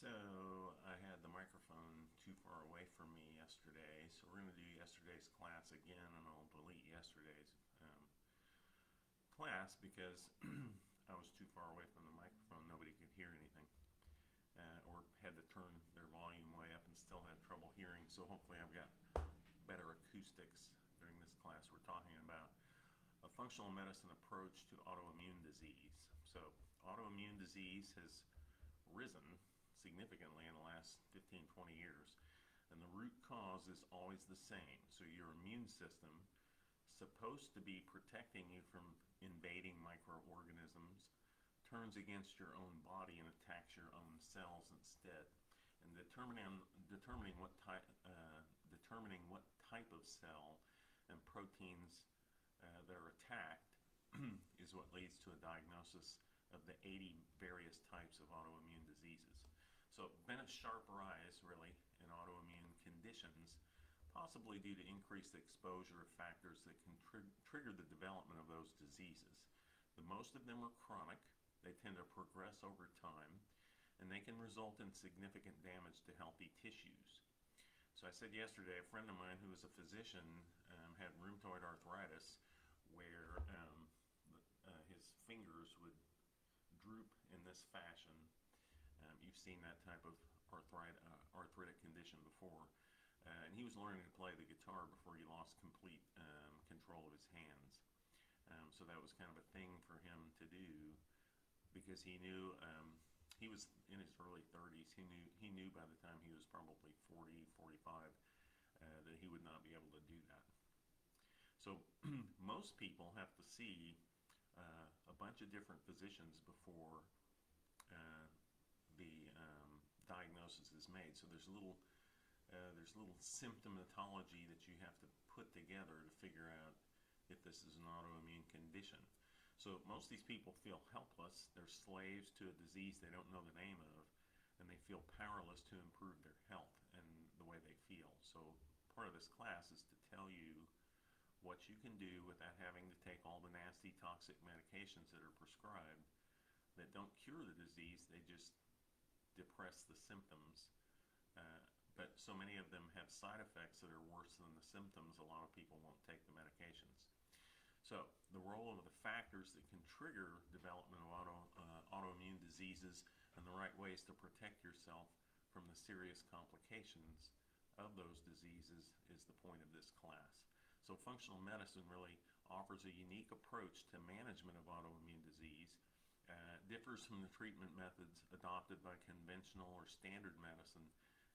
So I had the microphone too far away from me yesterday, so we're going to do yesterday's class again, and I'll delete yesterday's class because I was too far away from the microphone. Nobody could hear anything, or had to turn their volume way up and still had trouble hearing. So hopefully I've got better acoustics during this class. We're talking about a functional medicine approach to autoimmune disease. So autoimmune disease has risen significantly in the last 15, 20 years. And the root cause is always the same. So your immune system, supposed to be protecting you from invading microorganisms, turns against your own body and attacks your own cells instead. And determining what type of cell and proteins that are attacked is what leads to a diagnosis of the 80 various types of autoimmune diseases. So Bennett sharp rise really in autoimmune conditions, possibly due to increased exposure of factors that can trigger the development of those diseases. The most of them are chronic. They tend to progress over time, and they can result in significant damage to healthy tissues. So I said yesterday, a friend of mine who was a physician had rheumatoid arthritis, where his fingers would droop in this fashion. You've seen that type of arthritic condition before. And he was learning to play the guitar before he lost complete control of his hands. So that was kind of a thing for him to do, because he knew he was in his early 30s. He knew by the time he was probably 40, 45 that he would not be able to do that. So most people have to see a bunch of different physicians before the diagnosis is made. So there's little symptomatology that you have to put together to figure out if this is an autoimmune condition. So most of these people feel helpless. They're slaves to a disease they don't know the name of, and they feel powerless to improve their health and the way they feel. So part of this class is to tell you what you can do without having to take all the nasty toxic medications that are prescribed that don't cure the disease. They just depress the symptoms. But so many of them have side effects that are worse than the symptoms. A lot of people won't take the medications. So the role of the factors that can trigger development of autoimmune diseases and the right ways to protect yourself from the serious complications of those diseases is the point of this class. So functional medicine really offers a unique approach to management of autoimmune disease. Differs from the treatment methods adopted by conventional or standard medicine,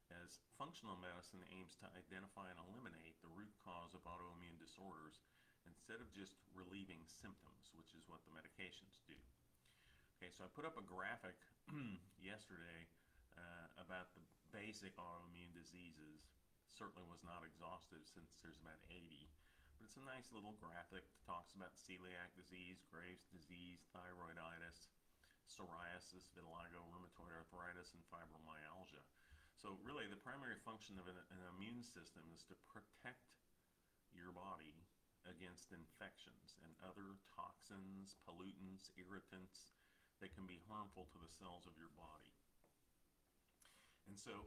as functional medicine aims to identify and eliminate the root cause of autoimmune disorders instead of just relieving symptoms, which is what the medications do. Okay, so I put up a graphic yesterday about the basic autoimmune diseases. Certainly was not exhaustive since there's about 80, but it's a nice little graphic that talks about celiac disease, Graves' disease, thyroiditis, psoriasis, vitiligo, rheumatoid arthritis, and fibromyalgia. So really the primary function of an immune system is to protect your body against infections and other toxins, pollutants, irritants that can be harmful to the cells of your body. And so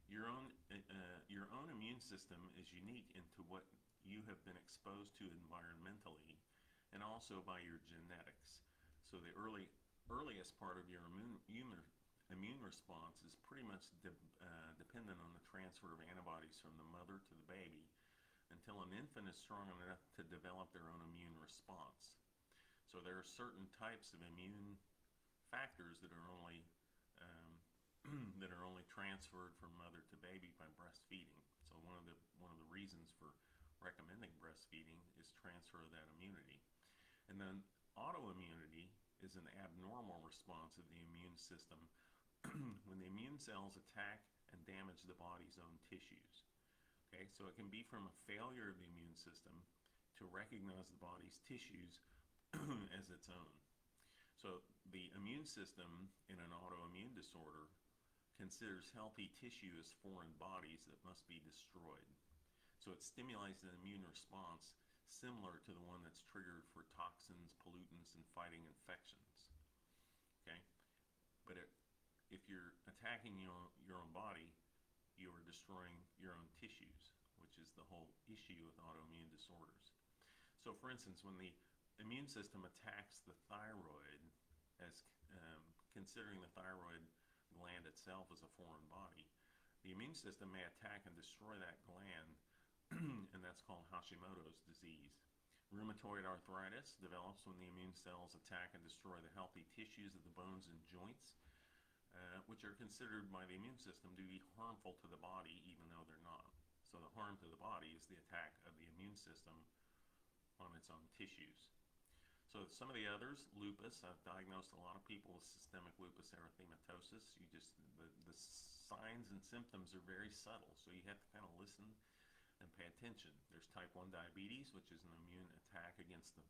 your own immune system is unique into what you have been exposed to environmentally and also by your genetics. So the earliest part of your immune response is pretty much dependent on the transfer of antibodies from the mother to the baby until an infant is strong enough to develop their own immune response. So there are certain types of immune factors that are only transferred from mother to baby by breastfeeding. So one of the reasons for recommending breastfeeding is transfer of that immunity. And then autoimmunity is an abnormal response of the immune system when the immune cells attack and damage the body's own tissues. Okay, so it can be from a failure of the immune system to recognize the body's tissues as its own. So the immune system in an autoimmune disorder considers healthy tissue as foreign bodies that must be destroyed. So it stimulates an immune response similar to the one that's triggered for toxins, pollutants, and fighting infections. Okay? But if you're attacking your own body, you are destroying your own tissues, which is the whole issue with autoimmune disorders. So, for instance, when the immune system attacks the thyroid, as considering the thyroid gland itself as a foreign body, the immune system may attack and destroy that gland, and that's called Hashimoto's disease. Rheumatoid arthritis develops when the immune cells attack and destroy the healthy tissues of the bones and joints, which are considered by the immune system to be harmful to the body, even though they're not. So the harm to the body is the attack of the immune system on its own tissues. So some of the others, lupus, I've diagnosed a lot of people with systemic lupus erythematosus. The signs and symptoms are very subtle, so you have to kind of listen and pay attention. There's type 1 diabetes, which is an immune attack against the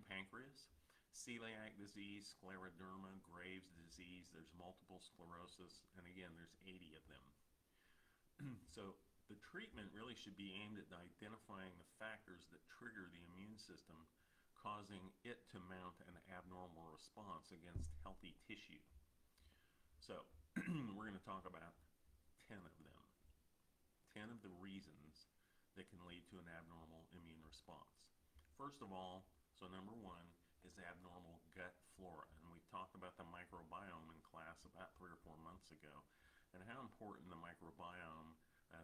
pancreas. Celiac disease, scleroderma, Graves' disease, there's multiple sclerosis, and again, there's 80 of them. So the treatment really should be aimed at identifying the factors that trigger the immune system, causing it to mount an abnormal response against healthy tissue. So we're going to talk about 10 of them. 10 of the reasons that can lead to an abnormal immune response. First of all, so number 1 is abnormal gut flora. And we talked about the microbiome in class about 3 or 4 months ago, and how important the microbiome,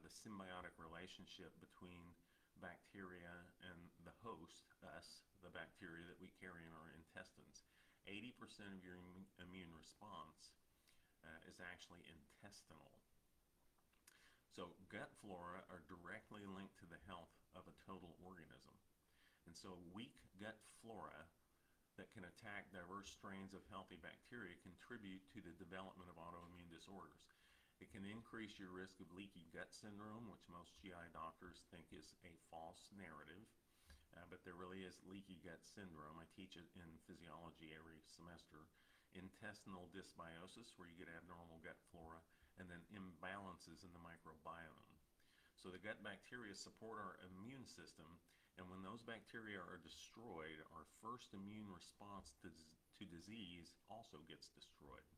the symbiotic relationship between bacteria and the host, us, the bacteria that we carry in our intestines. 80% of your immune response is actually intestinal. So gut flora are directly linked to the health of a total organism. And so weak gut flora that can attack diverse strains of healthy bacteria contribute to the development of autoimmune disorders. It can increase your risk of leaky gut syndrome, which most GI doctors think is a false narrative, but there really is leaky gut syndrome. I teach it in physiology every semester. Intestinal dysbiosis, where you get abnormal gut flora, and then imbalances in the microbiome. So the gut bacteria support our immune system, and when those bacteria are destroyed, our first immune response to disease also gets destroyed.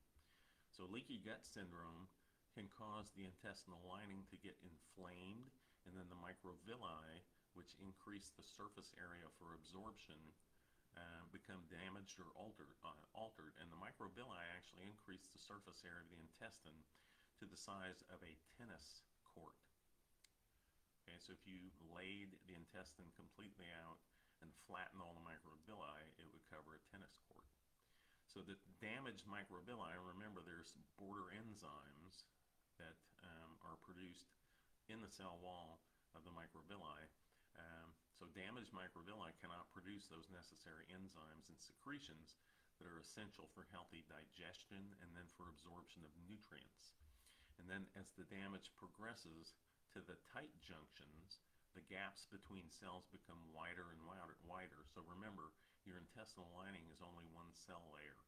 So leaky gut syndrome can cause the intestinal lining to get inflamed, and then the microvilli, which increase the surface area for absorption, become damaged or altered. And the microvilli actually increase the surface area of the intestine to the size of a tennis court. Okay, so if you laid the intestine completely out and flattened all the microvilli, it would cover a tennis court. So the damaged microvilli, remember there's border enzymes that are produced in the cell wall of the microvilli. So damaged microvilli cannot produce those necessary enzymes and secretions that are essential for healthy digestion and then for absorption of nutrients. And then as the damage progresses to the tight junctions, the gaps between cells become wider and wider. So remember, your intestinal lining is only one cell layer.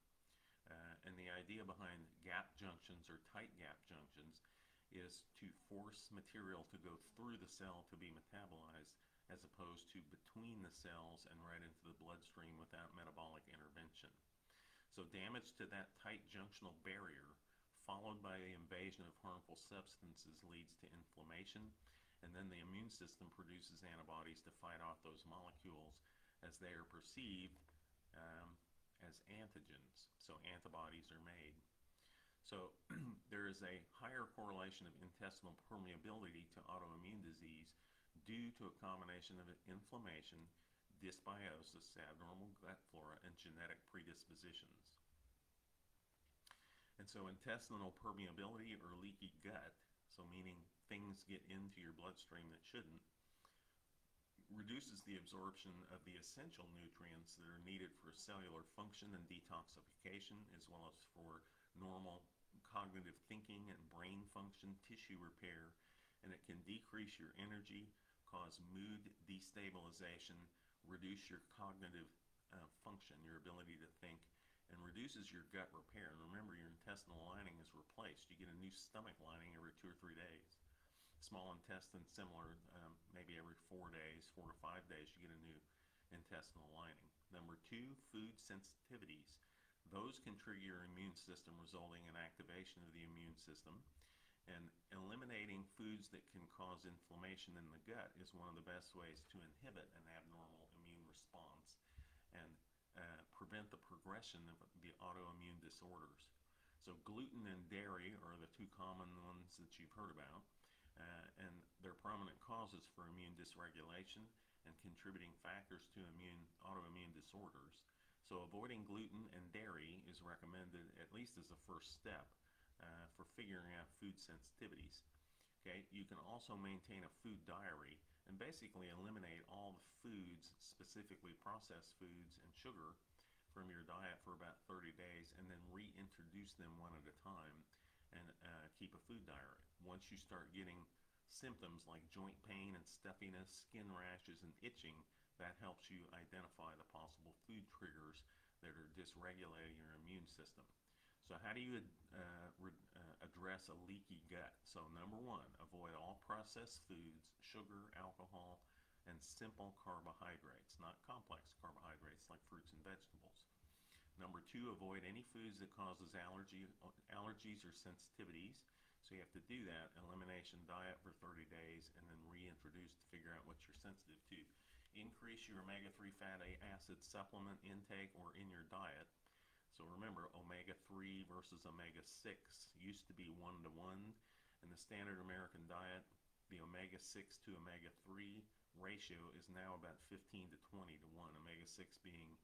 And the idea behind gap junctions or tight gap junctions is to force material to go through the cell to be metabolized, as opposed to between the cells and right into the bloodstream without metabolic intervention. So damage to that tight junctional barrier, followed by the invasion of harmful substances, leads to inflammation, and then the immune system produces antibodies to fight off those molecules as they are perceived as antigens. So antibodies are made. So there is a higher correlation of intestinal permeability to autoimmune disease due to a combination of inflammation, dysbiosis, abnormal gut flora, and genetic predispositions. And so intestinal permeability or leaky gut, so meaning things get into your bloodstream that shouldn't, reduces the absorption of the essential nutrients that are needed for cellular function and detoxification, as well as for normal cognitive thinking and brain function, tissue repair, and it can decrease your energy, cause mood destabilization, reduce your cognitive function, your ability to think, and reduces your gut repair. And remember, your intestinal lining is replaced. You get a new stomach lining every 2 or 3 days. Small intestine, similar, maybe every 4 days, 4 to 5 days, you get a new intestinal lining. Number 2, food sensitivities. Those can trigger your immune system, resulting in activation of the immune system. And eliminating foods that can cause inflammation in the gut is one of the best ways to inhibit an abnormal immune response and prevent the progression of the autoimmune disorders. So gluten and dairy are the two common ones that you've heard about, and they're prominent causes for immune dysregulation and contributing factors to autoimmune disorders. So avoiding gluten and dairy is recommended at least as a first step for figuring out food sensitivities. Okay, you can also maintain a food diary and basically eliminate all the foods, specifically processed foods and sugar, from your diet for about 30 days and then reintroduce them one at a time and keep a food diary. Once you start getting symptoms like joint pain and stuffiness, skin rashes, and itching, that helps you identify the possible food triggers that are dysregulating your immune system. So how do you address a leaky gut? So number one, avoid all processed foods, sugar, alcohol, and simple carbohydrates, not complex carbohydrates like fruits and vegetables. Number two, avoid any foods that causes allergies or sensitivities. So you have to do that elimination diet for 30 days and then reintroduce to figure out what you're sensitive to. Increase your omega-3 fatty acid supplement intake or in your diet. So remember, omega-3 versus omega-6 used to be 1-to-1. In the standard American diet, the omega-6 to omega-3 ratio is now about 15-20-1. Omega-6 being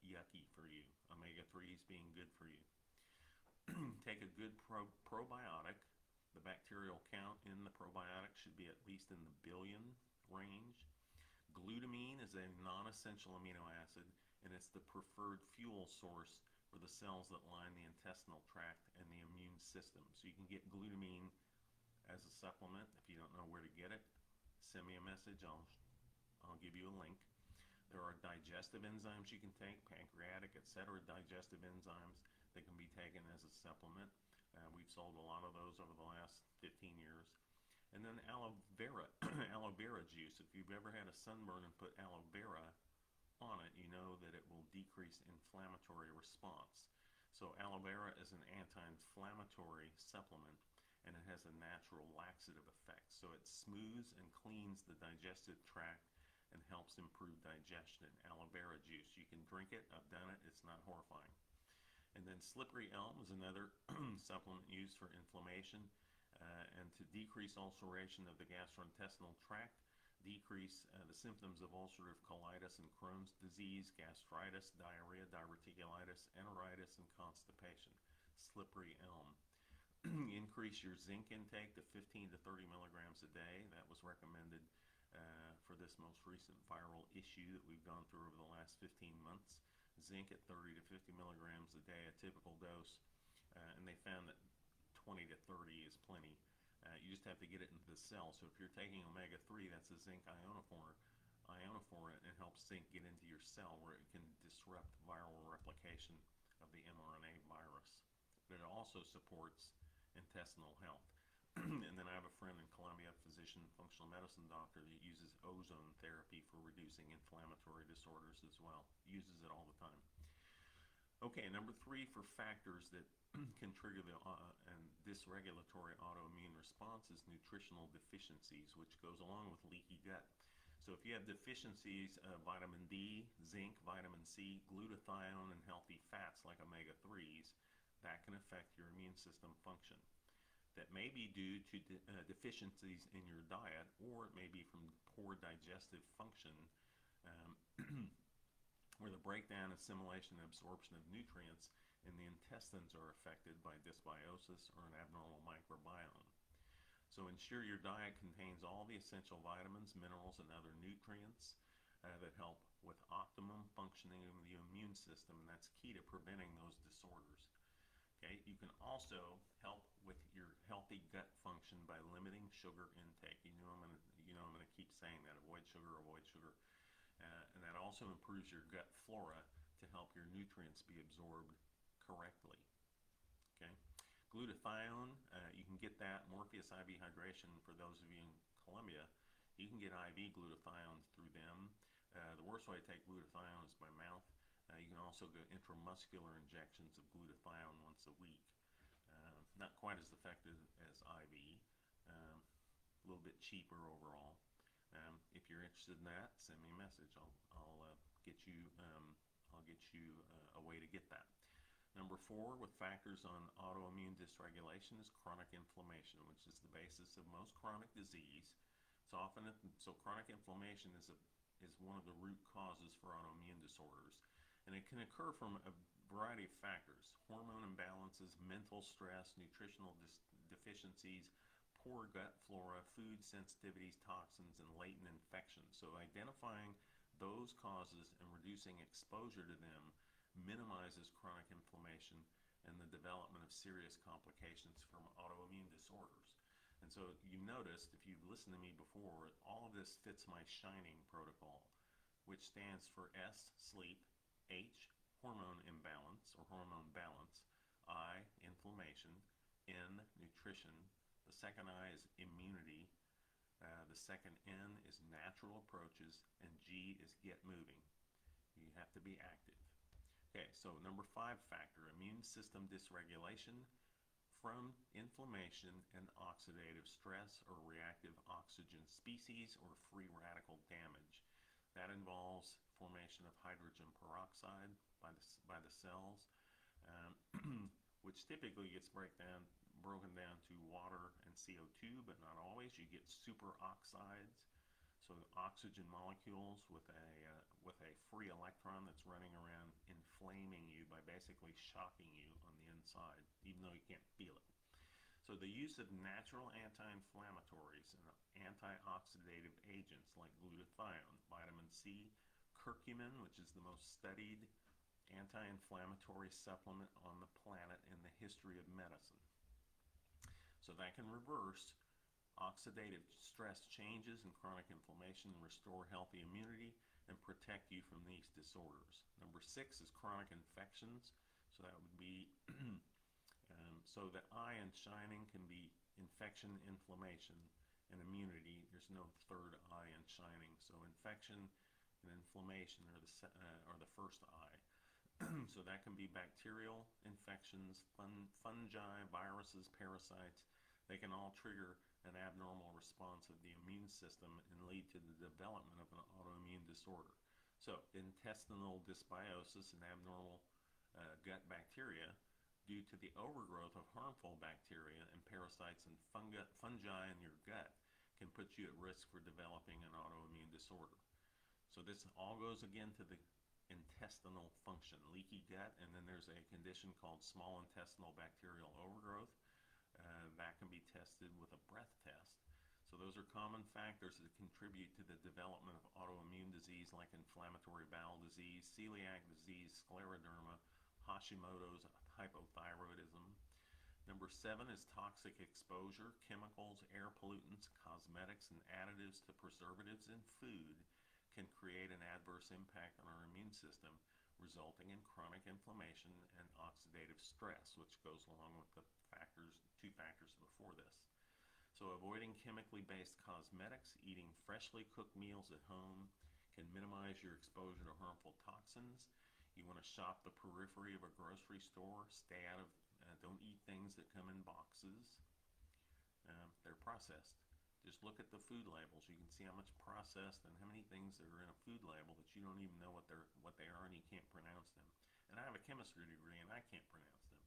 yucky for you, omega-3s being good for you. Take a good probiotic. The bacterial count in the probiotic should be at least in the billion range. Glutamine is a non-essential amino acid, and it's the preferred fuel source for the cells that line the intestinal tract and the immune system. So you can get glutamine as a supplement. If you don't know where to get it, send me a message. I'll give you a link. There are digestive enzymes you can take, pancreatic, etc. digestive enzymes that can be taken as a supplement. We've sold a lot of those over the last 15 years. And then aloe vera, aloe vera juice. If you've ever had a sunburn and put aloe vera on it, you know that it will decrease inflammatory response. So aloe vera is an anti-inflammatory supplement, and it has a natural laxative effect. So it smooths and cleans the digestive tract and helps improve digestion. Aloe vera juice, you can drink it. I've done it. It's not horrifying. And then slippery elm is another supplement used for inflammation and to decrease ulceration of the gastrointestinal tract, decrease the symptoms of ulcerative colitis and Crohn's disease, gastritis, diarrhea, diverticulitis, enteritis, and constipation. Slippery elm. Increase your zinc intake to 15 to 30 milligrams a day. That was recommended for this most recent viral issue that we've gone through over the last 15 months. Zinc at 30 to 50 milligrams a day, a typical dose, and they found that 20 to 30 is plenty. You just have to get it into the cell. So if you're taking omega-3, that's a zinc ionophore, and it helps zinc get into your cell where it can disrupt viral replication of the mRNA virus. But it also supports intestinal health. And then I have a friend in Columbia, physician, functional medicine doctor, that uses ozone therapy for reducing inflammatory disorders as well. Uses it all the time. Okay, number 3 for factors that can trigger the and dysregulatory autoimmune response is nutritional deficiencies, which goes along with leaky gut. So if you have deficiencies of vitamin D, zinc, vitamin C, glutathione, and healthy fats like omega-3s, that can affect your immune system function. That may be due to deficiencies in your diet, or it may be from poor digestive function, where the breakdown, assimilation, and absorption of nutrients in the intestines are affected by dysbiosis or an abnormal microbiome. So ensure your diet contains all the essential vitamins, minerals, and other nutrients that help with optimum functioning of the immune system, and that's key to preventing those disorders. Okay, you can also help with your healthy gut function by limiting sugar intake. I'm going to keep saying that. Avoid sugar. And that also improves your gut flora to help your nutrients be absorbed correctly. Okay, glutathione, you can get that. Morpheus IV Hydration, for those of you in Columbia, you can get IV glutathione through them. The worst way to take glutathione is by mouth. You can also go intramuscular injections of glutathione once a week. Not quite as effective as IV, a little bit cheaper overall. If you're interested in that, send me a message. I'll get you a way to get that. Number 4, with factors on autoimmune dysregulation, is chronic inflammation, which is the basis of most chronic disease. So chronic inflammation is one of the root causes for autoimmune disorders, and it can occur from a variety of factors: hormone imbalances, mental stress, nutritional deficiencies, poor gut flora, food sensitivities, toxins, and latent infections. So identifying those causes and reducing exposure to them minimizes chronic inflammation and the development of serious complications from autoimmune disorders. And so you noticed, if you've listened to me before, all of this fits my SHINING protocol, which stands for S, sleep; H, hormone imbalance or hormone balance; I, inflammation; N, nutrition; the second I is immunity; the second N is natural approaches; and G is get moving. You have to be active. Okay, so number 5 factor, immune system dysregulation from inflammation and oxidative stress or reactive oxygen species or free radical damage. That involves formation of hydrogen peroxide by the cells, which typically gets broken down to water and CO2, but not always. You get superoxides, so oxygen molecules with a free electron that's running around inflaming you by basically shocking you on the inside, even though you can't feel it. So the use of natural anti-inflammatories and antioxidative agents like glutathione, vitamin C, curcumin, which is the most studied anti-inflammatory supplement on the planet in the history of medicine. So that can reverse oxidative stress changes and chronic inflammation, and restore healthy immunity and protect you from these disorders. Number 6 is chronic infections. So that would be so the I in SHINING can be infection, inflammation, and immunity. There's no third I in SHINING. So infection and inflammation are the first I. So that can be bacterial infections, fungi, viruses, parasites. They can all trigger an abnormal response of the immune system and lead to the development of an autoimmune disorder. So intestinal dysbiosis and abnormal gut bacteria due to the overgrowth of harmful bacteria and parasites and fungi in your gut can put you at risk for developing an autoimmune disorder. So this all goes again to the intestinal function, leaky gut, and then there's a condition called small intestinal bacterial overgrowth. That can be tested with a breath test. So those are common factors that contribute to the development of autoimmune disease like inflammatory bowel disease, celiac disease, scleroderma, Hashimoto's, hypothyroidism. Number 7 is toxic exposure. Chemicals, air pollutants, cosmetics, and additives to preservatives in food can create an adverse impact on our immune system, resulting in chronic inflammation and oxidative stress, which goes along with the two factors before this. So avoiding chemically based cosmetics, eating freshly cooked meals at home can minimize your exposure to harmful toxins. You want to shop the periphery of a grocery store. Stay out of, don't eat things that come in boxes. They're processed. Just look at the food labels. You can see how much processed and how many things that are in a food label that you don't even know what they are and you can't pronounce them. And I have a chemistry degree and I can't pronounce them.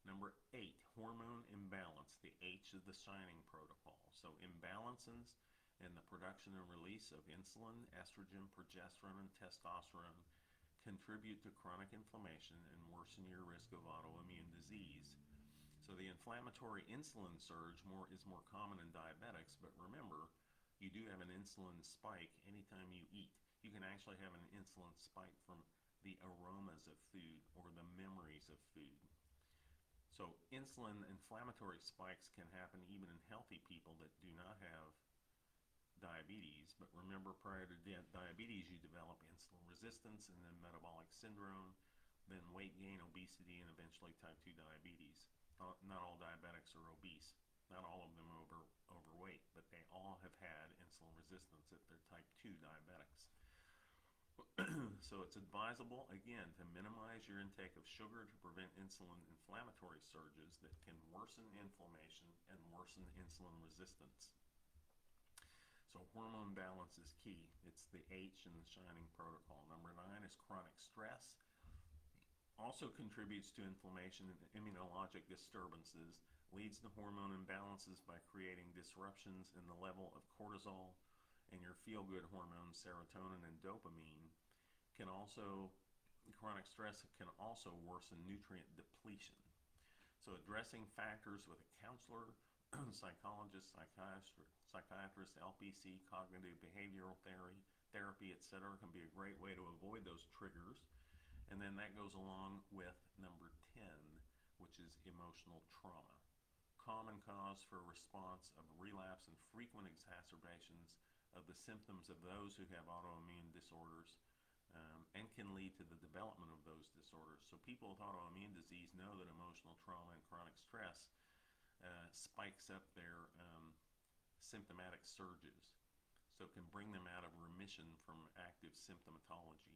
Number 8, hormone imbalance, the H of the SHINING protocol. So imbalances in the production and release of insulin, estrogen, progesterone, and testosterone contribute to chronic inflammation and worsen your risk of autoimmune disease. So the inflammatory insulin surge is more common in diabetics, but remember, you do have an insulin spike anytime you eat. You can actually have an insulin spike from the aromas of food or the memories of food. So inflammatory spikes can happen even in healthy people that do not have diabetes, but remember, prior to diabetes you develop insulin resistance and then metabolic syndrome, then weight gain, obesity, and eventually type 2 diabetes. Not all diabetics are obese, not all of them are overweight, but they all have had insulin resistance if they're type 2 diabetics. So it's advisable, again, to minimize your intake of sugar to prevent insulin inflammatory surges that can worsen inflammation and worsen insulin resistance. So hormone balance is key. It's the H in the shining protocol. Number 9 is chronic stress. Also contributes to inflammation and immunologic disturbances, leads to hormone imbalances by creating disruptions in the level of cortisol and your feel-good hormones, serotonin and dopamine. Chronic stress can also worsen nutrient depletion. So addressing factors with a counselor, psychologist, psychiatrist, LPC, cognitive behavioral therapy, etc., can be a great way to avoid those triggers. And then that goes along with number 10, which is emotional trauma. Common cause for response of relapse and frequent exacerbations of the symptoms of those who have autoimmune disorders, and can lead to the development of those disorders. So people with autoimmune disease know that emotional trauma and chronic stress spikes up their symptomatic surges, so it can bring them out of remission from active symptomatology.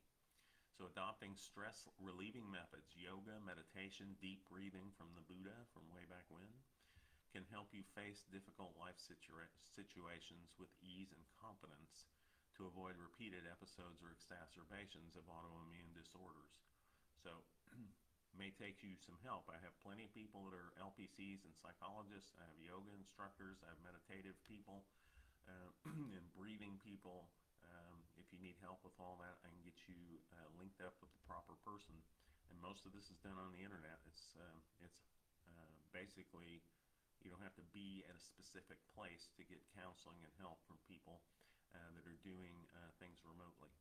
So adopting stress relieving methods, yoga, meditation, deep breathing from the Buddha from way back when, can help you face difficult life situations with ease and confidence to avoid repeated episodes or exacerbations of autoimmune disorders. So may take you some help. I have plenty of people that are LPCs and psychologists. I have yoga instructors. I have meditative people and breathing people. If you need help with all that, I can get you linked up with the proper person. And most of this is done on the internet. It's basically, you don't have to be at a specific place to get counseling and help from people that are doing things remotely.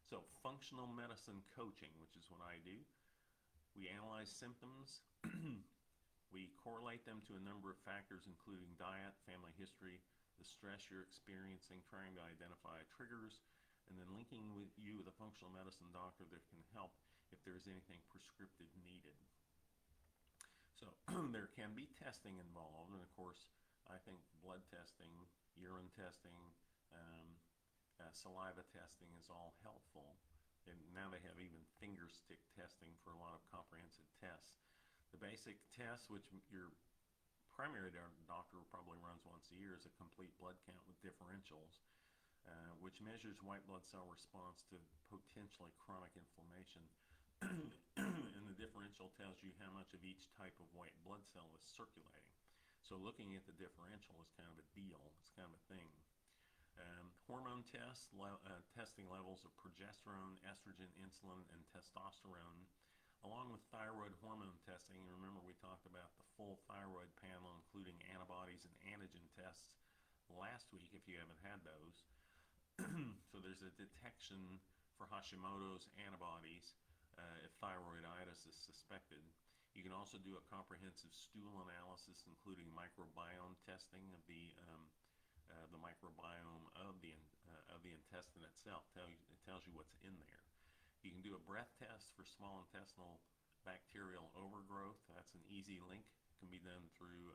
So functional medicine coaching, which is what I do. We analyze symptoms. We correlate them to a number of factors, including diet, family history, the stress you're experiencing, trying to identify triggers, and then linking you with a functional medicine doctor that can help if there's anything prescriptive needed. So there can be testing involved, and of course, I think blood testing, urine testing, saliva testing is all helpful. And now they have even finger stick testing for a lot of comprehensive tests. The basic test, which your primary doctor probably runs once a year, is a complete blood count with differentials, which measures white blood cell response to potentially chronic inflammation. And the differential tells you how much of each type of white blood cell is circulating. So looking at the differential is kind of a deal. It's kind of a thing. Hormone tests, testing levels of progesterone, estrogen, insulin, and testosterone, along with thyroid hormone testing. Remember, we talked about the full thyroid panel, including antibodies and antigen tests last week, if you haven't had those. So there's a detection for Hashimoto's antibodies if thyroiditis is suspected. You can also do a comprehensive stool analysis, including microbiome testing of the microbiome of the intestine itself. It tells you what's in there. You can do a breath test for small intestinal bacterial overgrowth. That's an easy link. It can be done through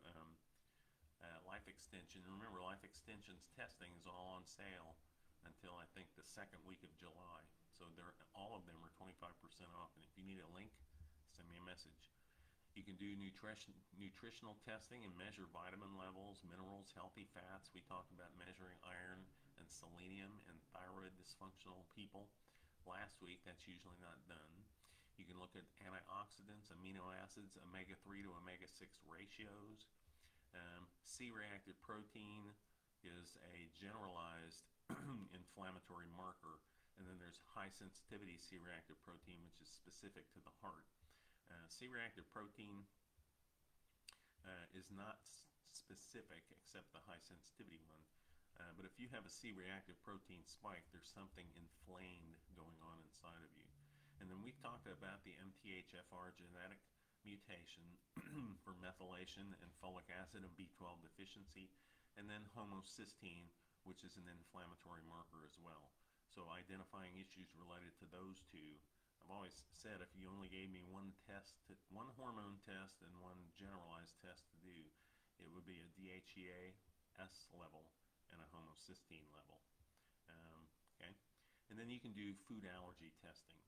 Life Extension. Remember, Life Extension's testing is all on sale until I think the second week of July. So all of them are 25% off. And if you need a link, send me a message. You can do nutritional testing and measure vitamin levels, minerals, healthy fats. We talked about measuring iron and selenium in thyroid dysfunctional people last week. That's usually not done. You can look at antioxidants, amino acids, omega-3 to omega-6 ratios. C-reactive protein is a generalized inflammatory marker. And then there's high sensitivity C-reactive protein, which is specific to the heart. C-reactive protein is not specific except the high sensitivity one. But if you have a C-reactive protein spike, there's something inflamed going on inside of you. And then we've talked about the MTHFR genetic mutation for methylation and folic acid and B12 deficiency, and then homocysteine, which is an inflammatory marker as well. So identifying issues related to those two. I've always said if you only gave me one hormone test and one generalized test to do, it would be a DHEA S level and a homocysteine level. Okay. And then you can do food allergy testing.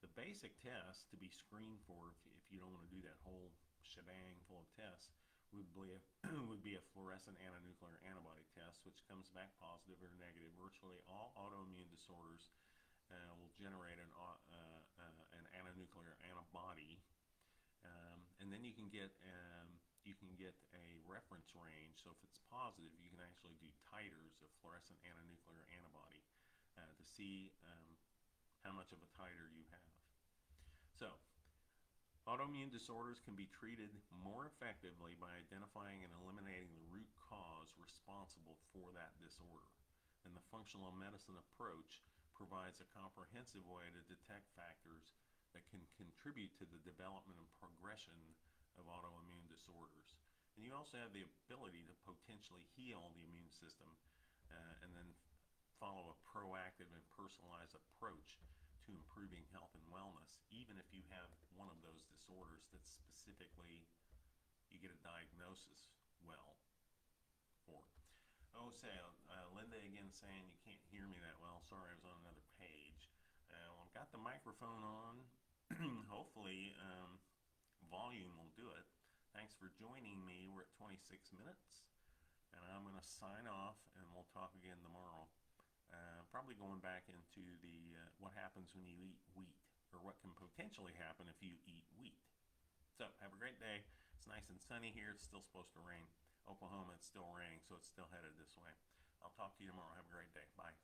The basic test to be screened for, if you don't want to do that whole shebang full of tests, would be a, would be a fluorescent antinuclear antibody test, which comes back positive or negative. Virtually all autoimmune disorders will generate an antinuclear antibody, and then you can get a reference range. So if it's positive, you can actually do titers of fluorescent antinuclear antibody to see how much of a titer you have. So autoimmune disorders can be treated more effectively by identifying and eliminating the root cause responsible for that disorder. And the functional medicine approach provides a comprehensive way to detect factors that can contribute to the development and progression of autoimmune disorders. And you also have the ability to potentially heal the immune system and then follow a proactive and personalized approach to improving health and wellness, even if you have one of those disorders that specifically you get a diagnosis well for. Oh, say, Linda again saying you can't hear me that well. Sorry, I was on another page. Well, I've got the microphone on. Hopefully, volume will do it. Thanks for joining me. We're at 26 minutes, and I'm going to sign off, and we'll talk again tomorrow. Probably going back into the what happens when you eat wheat, or what can potentially happen if you eat wheat. So, have a great day. It's nice and sunny here. It's still supposed to rain. Oklahoma, it's still raining, so it's still headed this way. I'll talk to you tomorrow. Have a great day. Bye.